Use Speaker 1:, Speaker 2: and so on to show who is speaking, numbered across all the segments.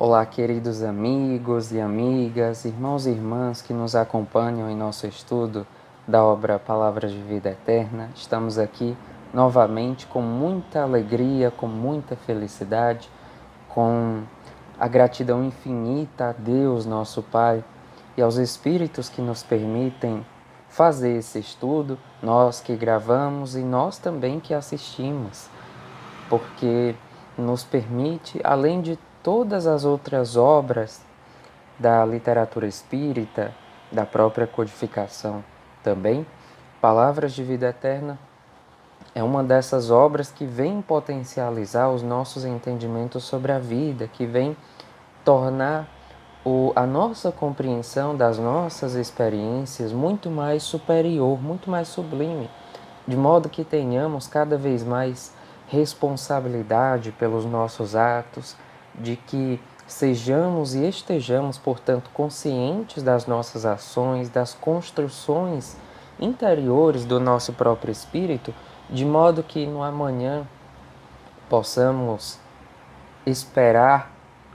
Speaker 1: Olá, queridos amigos e amigas, irmãos e irmãs que nos acompanham em nosso estudo da obra Palavras de Vida Eterna. Estamos aqui novamente com muita alegria, com muita felicidade, com a gratidão infinita a Deus, nosso Pai, e aos Espíritos que nos permitem fazer esse estudo, nós que gravamos e nós também que assistimos, porque nos permite, além de todas as outras obras da literatura espírita, da própria codificação também, Palavras de Vida Eterna é uma dessas obras que vem potencializar os nossos entendimentos sobre a vida, que vem tornar a nossa compreensão das nossas experiências muito mais superior, muito mais sublime, de modo que tenhamos cada vez mais responsabilidade pelos nossos atos, de que sejamos e estejamos, portanto, conscientes das nossas ações, das construções interiores do nosso próprio espírito, de modo que no amanhã possamos esperar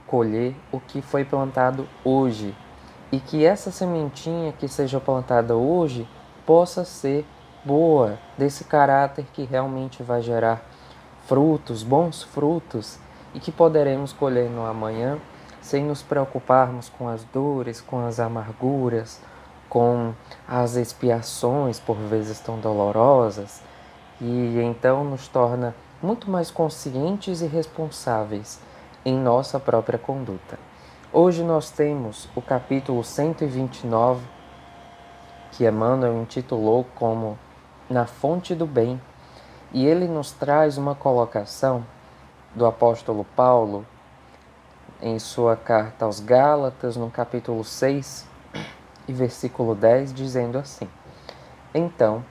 Speaker 1: colher o que foi plantado hoje, e que essa sementinha que seja plantada hoje possa ser boa, desse caráter que realmente vai gerar frutos, bons frutos, e que poderemos colher no amanhã sem nos preocuparmos com as dores, com as amarguras, com as expiações por vezes tão dolorosas, e então nos torna muito mais conscientes e responsáveis em nossa própria conduta. Hoje nós temos o capítulo 129, que Emmanuel intitulou como Na Fonte do Bem, e ele nos traz uma colocação do apóstolo Paulo em sua carta aos Gálatas, no capítulo 6 e versículo 10, dizendo assim: Então,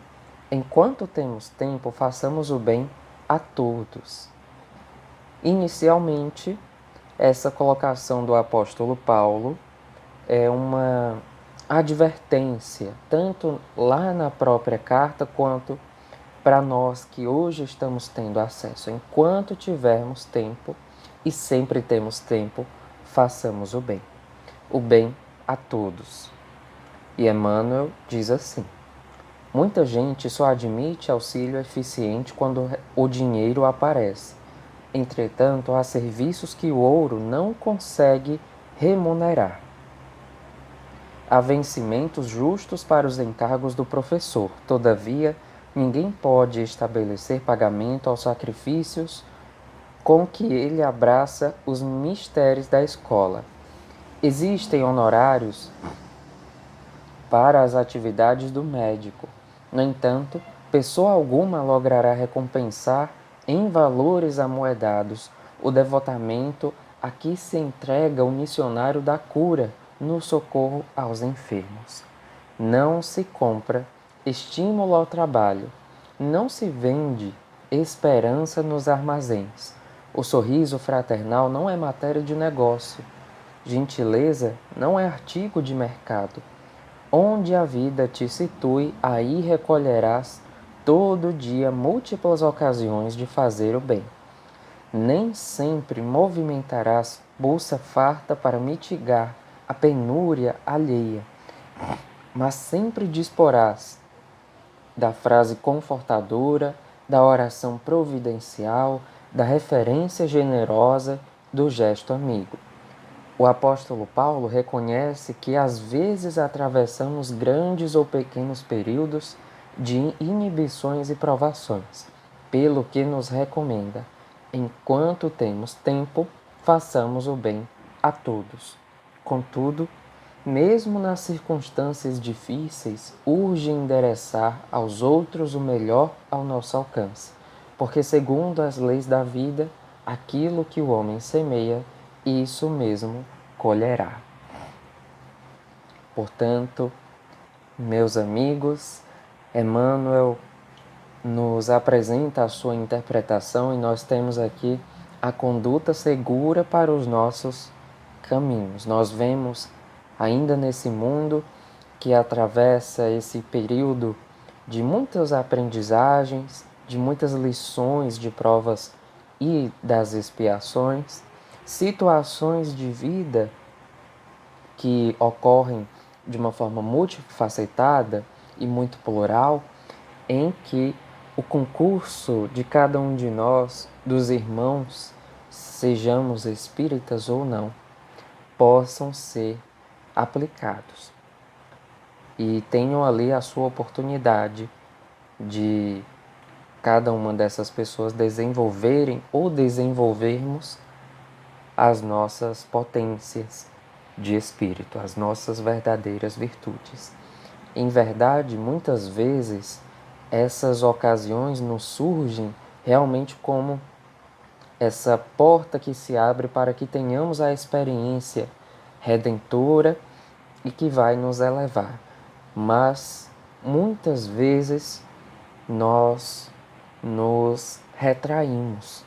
Speaker 1: enquanto temos tempo, façamos o bem a todos. Inicialmente, essa colocação do apóstolo Paulo é uma advertência, tanto lá na própria carta, quanto para nós que hoje estamos tendo acesso. Enquanto tivermos tempo, e sempre temos tempo, façamos o bem a todos. E Emmanuel diz assim: muita gente só admite auxílio eficiente quando o dinheiro aparece. Entretanto, há serviços que o ouro não consegue remunerar. Há vencimentos justos para os encargos do professor. Todavia, ninguém pode estabelecer pagamento aos sacrifícios com que ele abraça os mistérios da escola. Existem honorários para as atividades do médico. No entanto, pessoa alguma logrará recompensar em valores amoedados o devotamento a que se entrega o missionário da cura no socorro aos enfermos. Não se compra estímulo ao trabalho, não se vende esperança nos armazéns. O sorriso fraternal não é matéria de negócio. Gentileza não é artigo de mercado. Onde a vida te situe, aí recolherás todo dia múltiplas ocasiões de fazer o bem. Nem sempre movimentarás bolsa farta para mitigar a penúria alheia, mas sempre disporás da frase confortadora, da oração providencial, da referência generosa, do gesto amigo. O apóstolo Paulo reconhece que às vezes atravessamos grandes ou pequenos períodos de inibições e provações, pelo que nos recomenda: enquanto temos tempo, façamos o bem a todos. Contudo, mesmo nas circunstâncias difíceis, urge endereçar aos outros o melhor ao nosso alcance, porque, segundo as leis da vida, aquilo que o homem semeia, isso mesmo colherá. Portanto, meus amigos, Emmanuel nos apresenta a sua interpretação e nós temos aqui a conduta segura para os nossos caminhos. Nós vemos ainda nesse mundo que atravessa esse período de muitas aprendizagens, de muitas lições, de provas e das expiações, situações de vida que ocorrem de uma forma multifacetada e muito plural, em que o concurso de cada um de nós, dos irmãos, sejamos espíritas ou não, possam ser aplicados e tenham ali a sua oportunidade de cada uma dessas pessoas desenvolverem ou desenvolvermos as nossas potências de espírito, as nossas verdadeiras virtudes. Em verdade, muitas vezes essas ocasiões nos surgem realmente como essa porta que se abre para que tenhamos a experiência redentora e que vai nos elevar. Mas muitas vezes nós nos retraímos,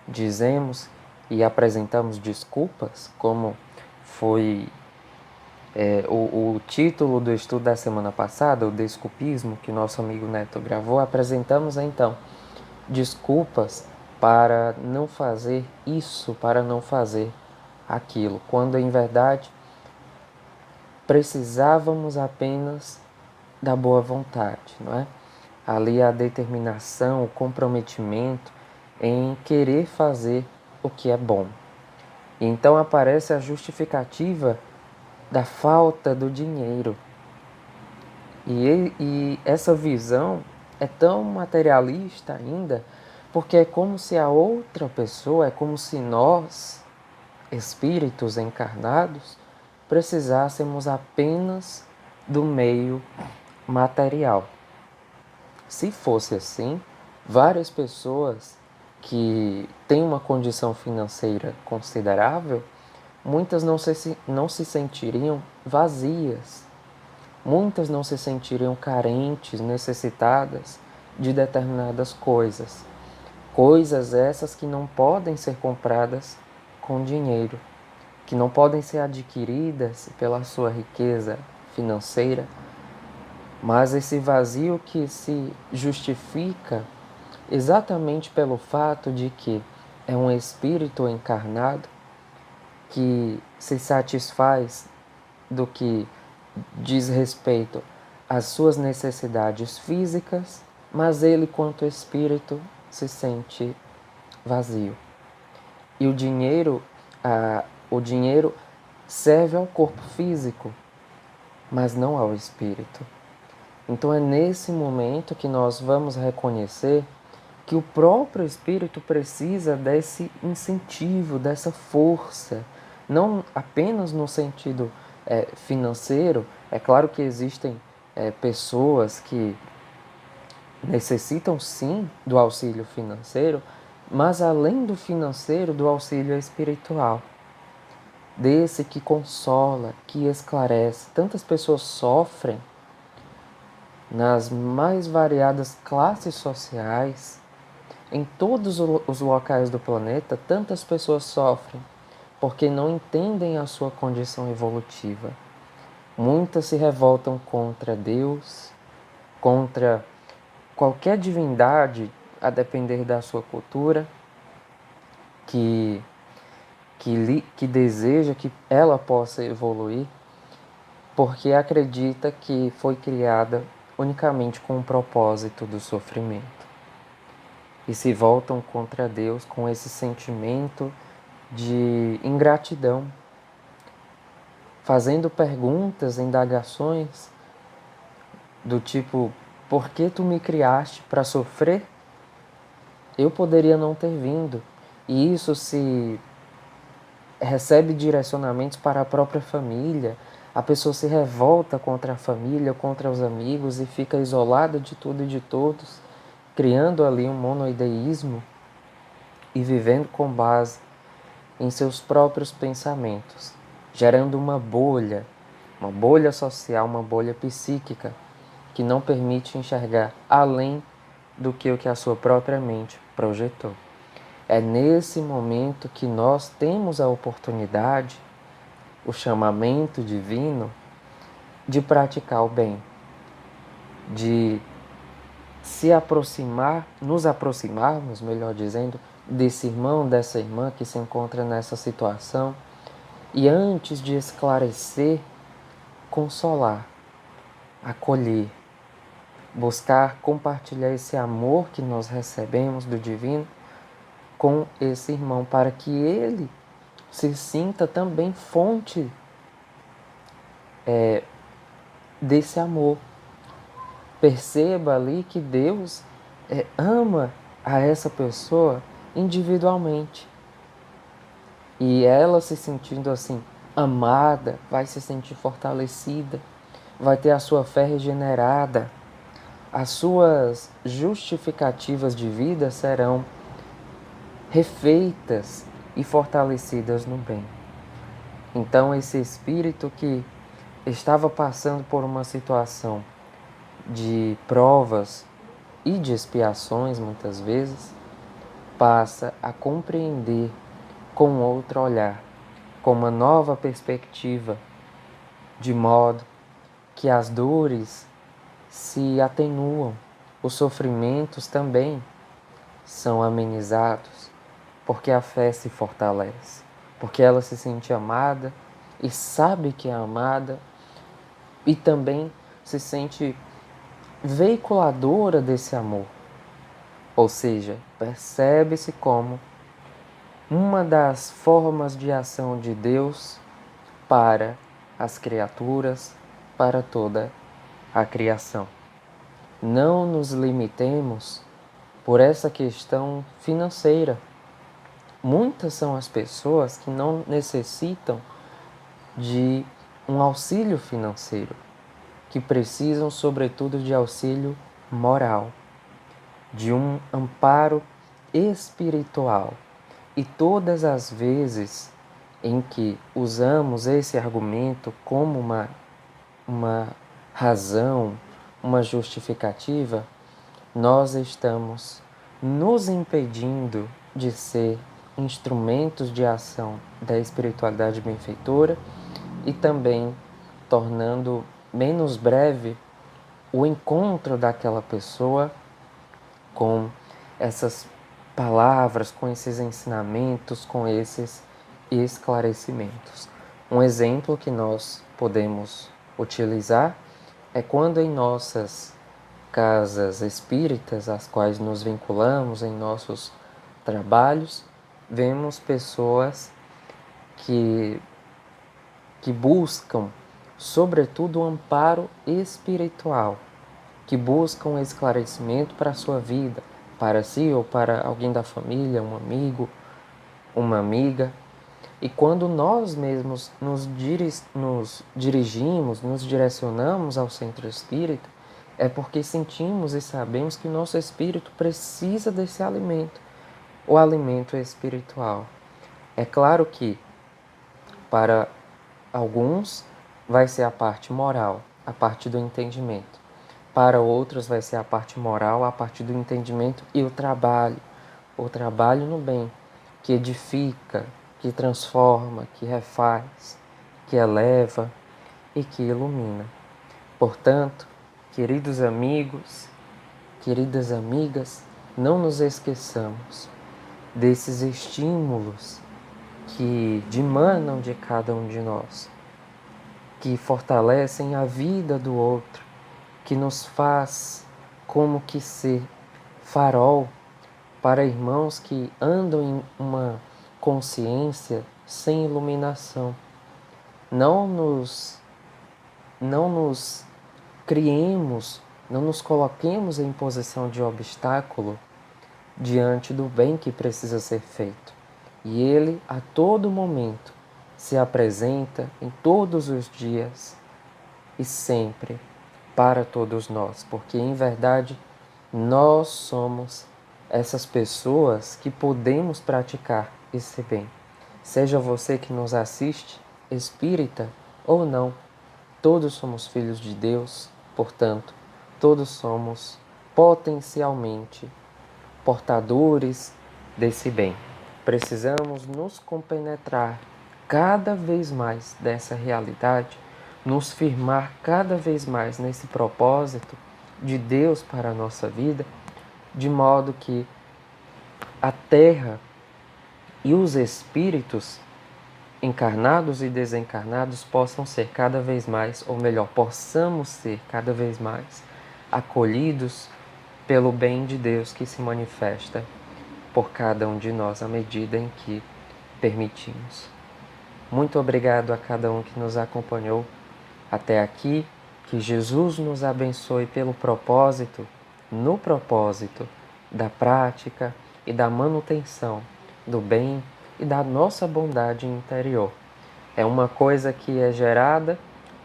Speaker 1: dizemos e apresentamos desculpas, como foi o título do estudo da semana passada, o desculpismo, que nosso amigo Neto gravou. Apresentamos então desculpas para não fazer isso, para não fazer aquilo, quando em verdade precisávamos apenas da boa vontade, não é? Ali a determinação, o comprometimento em querer fazer o que é bom. Então aparece a justificativa da falta do dinheiro. E essa visão é tão materialista ainda, porque é como se a outra pessoa, é como se nós, espíritos encarnados, precisássemos apenas do meio material. Se fosse assim, várias pessoas que têm uma condição financeira considerável, muitas não se sentiriam vazias, muitas não se sentiriam carentes, necessitadas de determinadas coisas. Coisas essas que não podem ser compradas com dinheiro, que não podem ser adquiridas pela sua riqueza financeira, mas esse vazio que se justifica exatamente pelo fato de que é um espírito encarnado que se satisfaz do que diz respeito às suas necessidades físicas, mas ele, quanto espírito, se sente vazio. E o dinheiro serve ao corpo físico, mas não ao espírito. Então é nesse momento que nós vamos reconhecer que o próprio espírito precisa desse incentivo, dessa força, não apenas no sentido financeiro. É claro que existem pessoas que necessitam sim do auxílio financeiro, mas além do financeiro, do auxílio espiritual, desse que consola, que esclarece. Tantas pessoas sofrem nas mais variadas classes sociais, em todos os locais do planeta, tantas pessoas sofrem porque não entendem a sua condição evolutiva. Muitas se revoltam contra Deus, contra qualquer divindade, a depender da sua cultura, que deseja que ela possa evoluir, porque acredita que foi criada unicamente com o propósito do sofrimento. E se voltam contra Deus com esse sentimento de ingratidão, fazendo perguntas, indagações do tipo: por que tu me criaste para sofrer? Eu poderia não ter vindo. E isso se recebe direcionamentos para a própria família. A pessoa se revolta contra a família, contra os amigos e fica isolada de tudo e de todos, criando ali um monoideísmo e vivendo com base em seus próprios pensamentos, gerando uma bolha social, uma bolha psíquica, que não permite enxergar além do que o que a sua própria mente projetou. É nesse momento que nós temos a oportunidade, o chamamento divino, de praticar o bem, de nos aproximarmos, melhor dizendo, desse irmão, dessa irmã que se encontra nessa situação e antes de esclarecer, consolar, acolher, buscar compartilhar esse amor que nós recebemos do divino com esse irmão, para que ele se sinta também fonte desse amor. Perceba ali que Deus ama a essa pessoa individualmente. E ela se sentindo assim, amada, vai se sentir fortalecida, vai ter a sua fé regenerada, as suas justificativas de vida serão refeitas e fortalecidas no bem. Então, esse espírito que estava passando por uma situação de provas e de expiações, muitas vezes, passa a compreender com outro olhar, com uma nova perspectiva, de modo que as dores se atenuam, os sofrimentos também são amenizados, porque a fé se fortalece, porque ela se sente amada e sabe que é amada e também se sente veiculadora desse amor. Ou seja, percebe-se como uma das formas de ação de Deus para as criaturas, para toda a criação. Não nos limitemos por essa questão financeira. Muitas são as pessoas que não necessitam de um auxílio financeiro, que precisam, sobretudo, de auxílio moral, de um amparo espiritual. E todas as vezes em que usamos esse argumento como uma razão, uma justificativa, nós estamos nos impedindo de ser instrumentos de ação da espiritualidade benfeitora e também tornando menos breve o encontro daquela pessoa com essas palavras, com esses ensinamentos, com esses esclarecimentos. Um exemplo que nós podemos utilizar é quando em nossas casas espíritas, às quais nos vinculamos em nossos trabalhos, vemos pessoas que buscam, sobretudo, o amparo espiritual, que buscam esclarecimento para a sua vida, para si ou para alguém da família, um amigo, uma amiga. E quando nós mesmos nos dirigimos, nos direcionamos ao centro espírita, é porque sentimos e sabemos que nosso espírito precisa desse alimento, o alimento espiritual. É claro que para alguns vai ser a parte moral, a parte do entendimento. Para outros vai ser a parte moral, a parte do entendimento e o trabalho no bem, que edifica, que transforma, que refaz, que eleva e que ilumina. Portanto, queridos amigos, queridas amigas, não nos esqueçamos desses estímulos que dimanam de cada um de nós, que fortalecem a vida do outro, que nos faz como que ser farol para irmãos que andam em uma consciência sem iluminação. Não nos criemos, não nos coloquemos em posição de obstáculo diante do bem que precisa ser feito. E ele, a todo momento, se apresenta em todos os dias e sempre para todos nós, porque em verdade nós somos essas pessoas que podemos praticar esse bem. Seja você que nos assiste, espírita ou não, todos somos filhos de Deus, portanto, todos somos potencialmente portadores desse bem. Precisamos nos compenetrar cada vez mais dessa realidade, nos firmar cada vez mais nesse propósito de Deus para a nossa vida, de modo que a terra e os espíritos encarnados e desencarnados possam ser cada vez mais, ou melhor, possamos ser cada vez mais acolhidos pelo bem de Deus que se manifesta por cada um de nós à medida em que permitimos. Muito obrigado a cada um que nos acompanhou até aqui. Que Jesus nos abençoe no propósito da prática e da manutenção do bem e da nossa bondade interior. É uma coisa que é gerada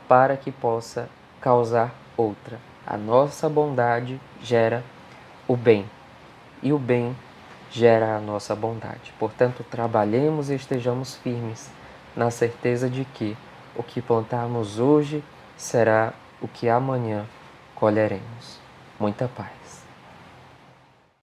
Speaker 1: para que possa causar outra. A nossa bondade gera o bem e o bem gera a nossa bondade. Portanto, trabalhemos e estejamos firmes na certeza de que o que plantarmos hoje será o que amanhã colheremos. Muita paz.